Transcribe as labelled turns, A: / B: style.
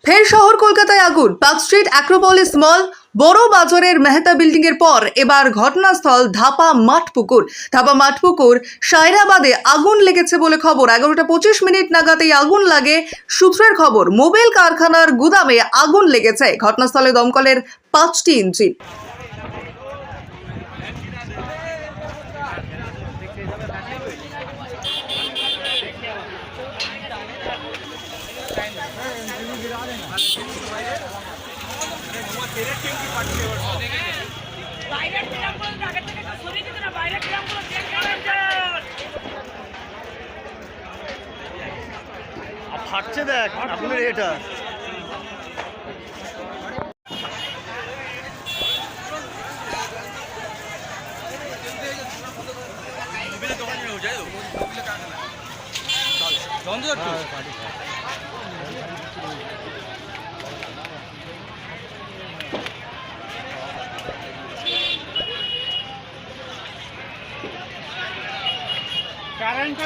A: ফের শহর কলকাতায় আগুন। পার্ক স্ট্রিট, অ্যাক্রোপলিস মল, বড় বাজারের মেহতা বিল্ডিং এর পর এবার ঘটনাস্থল ধাপা মাঠপুকুর সায়রাবাদে আগুন লেগেছে বলে খবর। 11:25 নাগাদ এই আগুন লাগে। সূত্রের খবর, মোবাইল কারখানার গুদামে আগুন লেগেছে। ঘটনাস্থলে দমকলের 5টি ইঞ্জিন।
B: ফাটছে দেখ আগুনের এটা। কারেন্ট